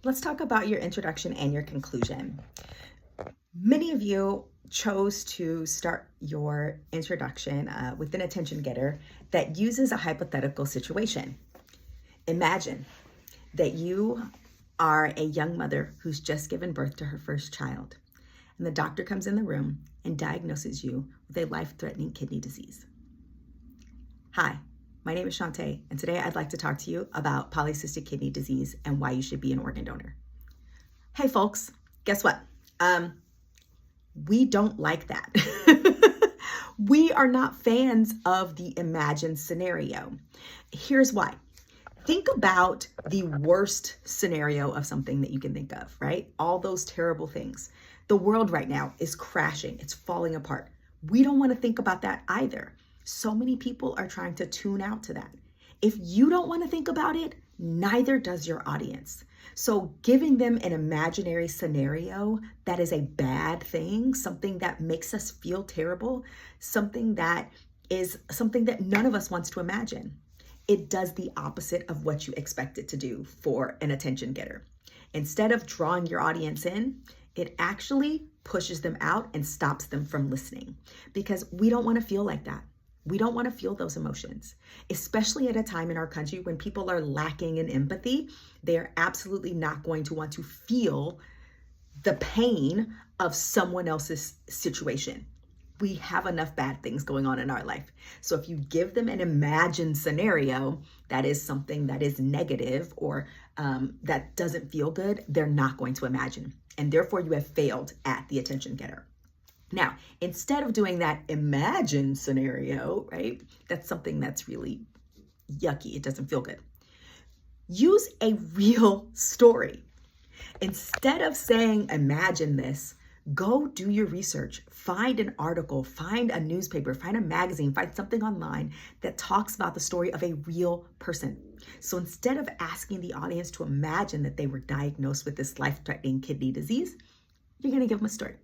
let's talk about your introduction and your conclusion. Many of you chose to start your introduction with an attention getter that uses a hypothetical situation. Imagine that you are a young mother who's just given birth to her first child, and the doctor comes in the room and diagnoses you with a life-threatening kidney disease. Hi, my name is Shaunte, and today I'd like to talk to you about polycystic kidney disease and why you should be an organ donor. Hey folks, guess what? We don't like that. We are not fans of the imagined scenario. Here's why. Think about the worst scenario of something that you can think of, right? All those terrible things. The world right now is crashing. It's falling apart. We don't want to think about that either. So many people are trying to tune out to that. If you don't want to think about it, neither does your audience. So giving them an imaginary scenario that is a bad thing, something that makes us feel terrible, something that none of us wants to imagine, it does the opposite of what you expect it to do for an attention getter. Instead of drawing your audience in, it actually pushes them out and stops them from listening, because we don't want to feel like that. We don't want to feel those emotions, especially at a time in our country when people are lacking in empathy. They're absolutely not going to want to feel the pain of someone else's situation. We have enough bad things going on in our life. So if you give them an imagined scenario that is something that is negative or that doesn't feel good, they're not going to imagine. And therefore you have failed at the attention getter. Now, instead of doing that imagined scenario, right? That's something that's really yucky. It doesn't feel good. Use a real story. Instead of saying, imagine this, go do your research. Find an article, find a newspaper, find a magazine, find something online that talks about the story of a real person. So instead of asking the audience to imagine that they were diagnosed with this life-threatening kidney disease, you're going to give them a story.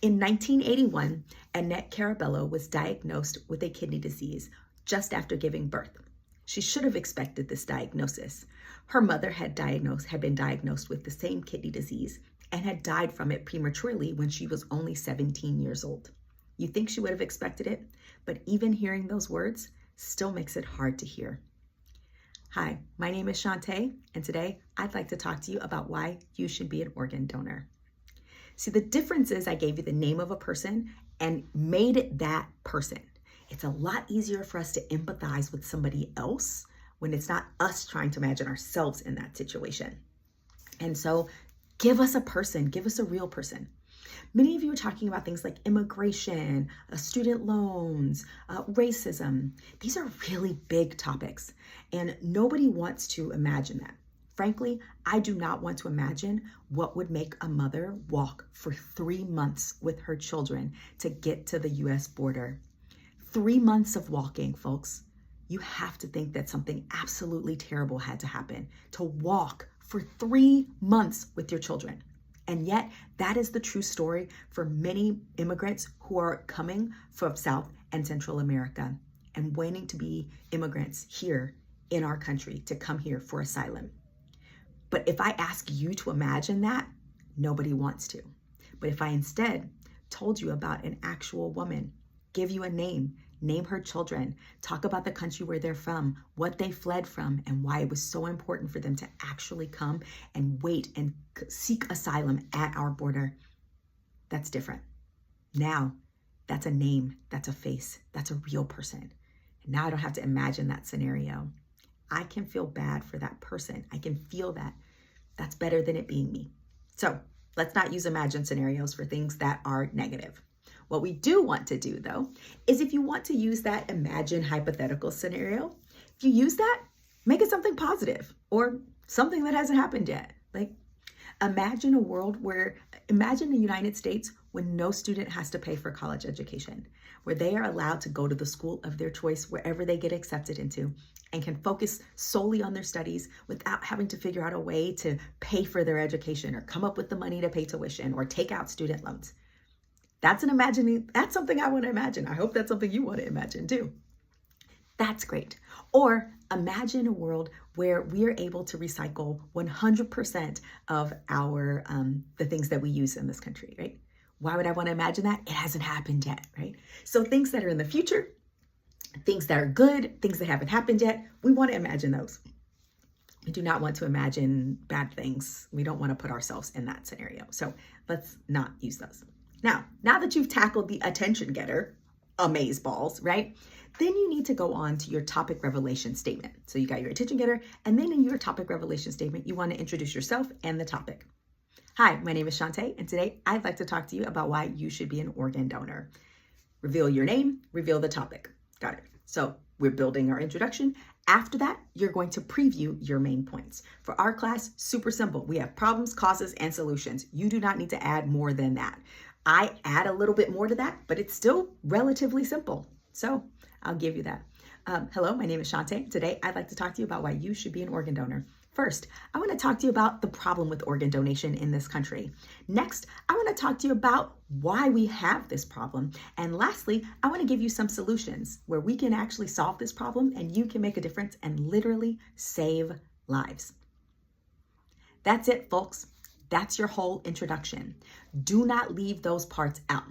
In 1981, Shaunte Caraballo was diagnosed with a kidney disease just after giving birth. She should have expected this diagnosis. Her mother had been diagnosed with the same kidney disease and had died from it prematurely when she was only 17 years old. You think she would have expected it, but even hearing those words still makes it hard to hear. Hi, my name is Shaunte, and today I'd like to talk to you about why you should be an organ donor. See, the difference is I gave you the name of a person and made it that person. It's a lot easier for us to empathize with somebody else when it's not us trying to imagine ourselves in that situation. And so give us a person, give us a real person. Many of you are talking about things like immigration, student loans, racism. These are really big topics, and nobody wants to imagine that. Frankly, I do not want to imagine what would make a mother walk for 3 months with her children to get to the US border. 3 months of walking, folks. You have to think that something absolutely terrible had to happen to walk for 3 months with your children. And yet, that is the true story for many immigrants who are coming from South and Central America and waiting to be immigrants here in our country to come here for asylum. But if I ask you to imagine that, nobody wants to. But if I instead told you about an actual woman, give you a name her children, talk about the country where they're from, what they fled from, and why it was so important for them to actually come and wait and seek asylum at our border, that's different. Now, that's a name, that's a face, that's a real person. And now I don't have to imagine that scenario. I can feel bad for that person. I can feel that. That's better than it being me. So let's not use imagined scenarios for things that are negative. What we do want to do, though, is if you want to use that imagined hypothetical scenario, if you use that, make it something positive or something that hasn't happened yet. Like, imagine the United States when no student has to pay for college education, where they are allowed to go to the school of their choice wherever they get accepted into and can focus solely on their studies without having to figure out a way to pay for their education or come up with the money to pay tuition or take out student loans. That's something I want to imagine. I hope that's something you want to imagine too. That's great. Or Imagine a world where we are able to recycle 100% of our the things that we use in this country, right? Why would I want to imagine that? It hasn't happened yet, right? So things that are in the future, things that are good, things that haven't happened yet, we want to imagine those. We do not want to imagine bad things. We don't want to put ourselves in that scenario. So let's not use those. Now that you've tackled the attention getter, amazeballs, right? Then you need to go on to your topic revelation statement. So you got your attention getter, and then in your topic revelation statement, you want to introduce yourself and the topic. Hi, my name is Shaunte, and today I'd like to talk to you about why you should be an organ donor. Reveal your name, reveal the topic. Got it. So we're building our introduction. After that, you're going to preview your main points. For our class, super simple. We have problems, causes, and solutions. You do not need to add more than that. I add a little bit more to that, but it's still relatively simple. So I'll give you that. Hello, my name is Shaunte. Today, I'd like to talk to you about why you should be an organ donor. First, I want to talk to you about the problem with organ donation in this country. Next, I want to talk to you about why we have this problem. And lastly, I want to give you some solutions where we can actually solve this problem and you can make a difference and literally save lives. That's it, folks. That's your whole introduction. Do not leave those parts out.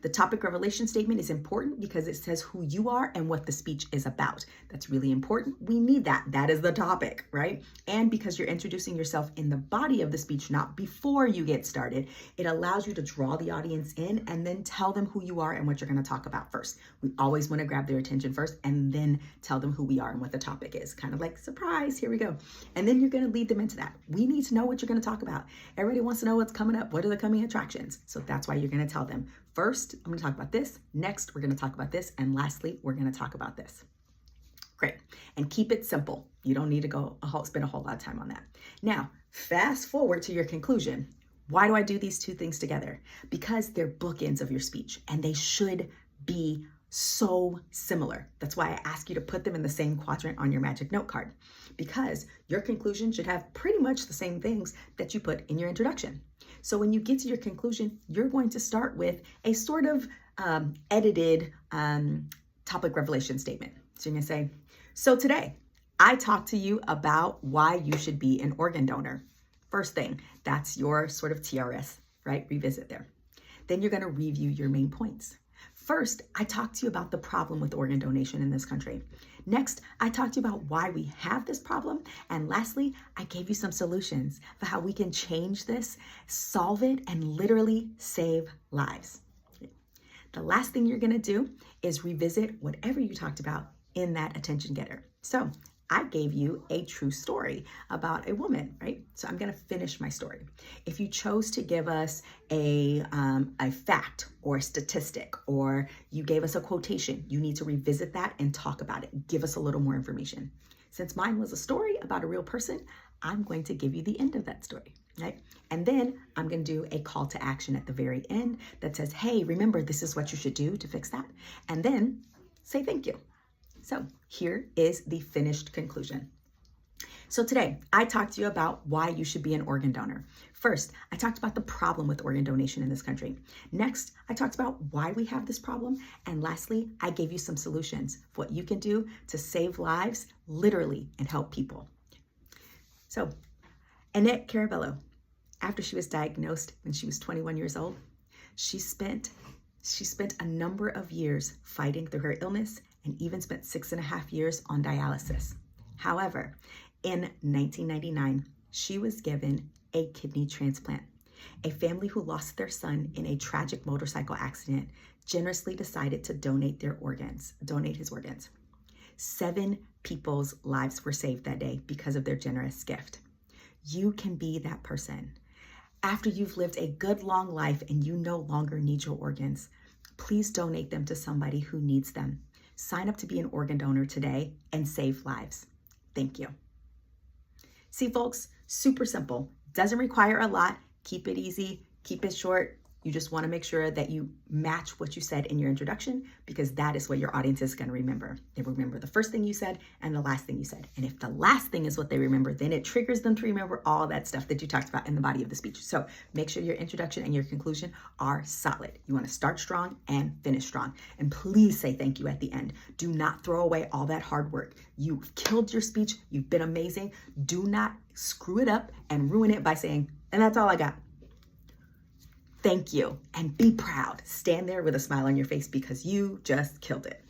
The topic revelation statement is important because it says who you are and what the speech is about. That's really important. We need that. That is the topic, right? And because you're introducing yourself in the body of the speech, not before you get started, it allows you to draw the audience in and then tell them who you are and what you're going to talk about first. We always want to grab their attention first and then tell them who we are and what the topic is. Kind of like, surprise, here we go. And then you're going to lead them into that. We need to know what you're going to talk about. Everybody wants to know what's coming up. What are the coming attractions? So that's why you're going to tell them. First, I'm going to talk about this. Next, we're going to talk about this. And lastly, we're going to talk about this. Great. And keep it simple. You don't need to spend a whole lot of time on that. Now, fast forward to your conclusion. Why do I do these two things together? Because they're bookends of your speech and they should be so similar. That's why I ask you to put them in the same quadrant on your magic note card, because your conclusion should have pretty much the same things that you put in your introduction. So when you get to your conclusion, you're going to start with a sort of edited topic revelation statement. So you're going to say, so today I talked to you about why you should be an organ donor. First thing, that's your sort of TRS, right? Revisit there. Then you're going to review your main points. First, I talked to you about the problem with organ donation in this country. Next, I talked to you about why we have this problem. And lastly, I gave you some solutions for how we can change this, solve it, and literally save lives. The last thing you're going to do is revisit whatever you talked about in that attention getter. So I gave you a true story about a woman, right? So I'm going to finish my story. If you chose to give us a fact or a statistic, or you gave us a quotation, you need to revisit that and talk about it. Give us a little more information. Since mine was a story about a real person, I'm going to give you the end of that story, right? And then I'm going to do a call to action at the very end that says, hey, remember, this is what you should do to fix that. And then say thank you. So here is the finished conclusion. So today, I talked to you about why you should be an organ donor. First, I talked about the problem with organ donation in this country. Next, I talked about why we have this problem. And lastly, I gave you some solutions for what you can do to save lives, literally, and help people. So Shaunte Caraballo, after she was diagnosed when she was 21 years old, she spent a number of years fighting through her illness and even spent 6.5 years on dialysis. However, in 1999, she was given a kidney transplant. A family who lost their son in a tragic motorcycle accident generously decided to donate his organs. 7 people's lives were saved that day because of their generous gift. You can be that person. After you've lived a good long life and you no longer need your organs, please donate them to somebody who needs them. Sign up to be an organ donor today and save lives. Thank you. See, folks, super simple. Doesn't require a lot. Keep it easy. Keep it short. You just want to make sure that you match what you said in your introduction, because that is what your audience is going to remember. They remember the first thing you said and the last thing you said. And if the last thing is what they remember, then it triggers them to remember all that stuff that you talked about in the body of the speech. So make sure your introduction and your conclusion are solid. You want to start strong and finish strong. And please say thank you at the end. Do not throw away all that hard work. You've killed your speech. You've been amazing. Do not screw it up and ruin it by saying, and that's all I got. Thank you, and be proud. Stand there with a smile on your face because you just killed it.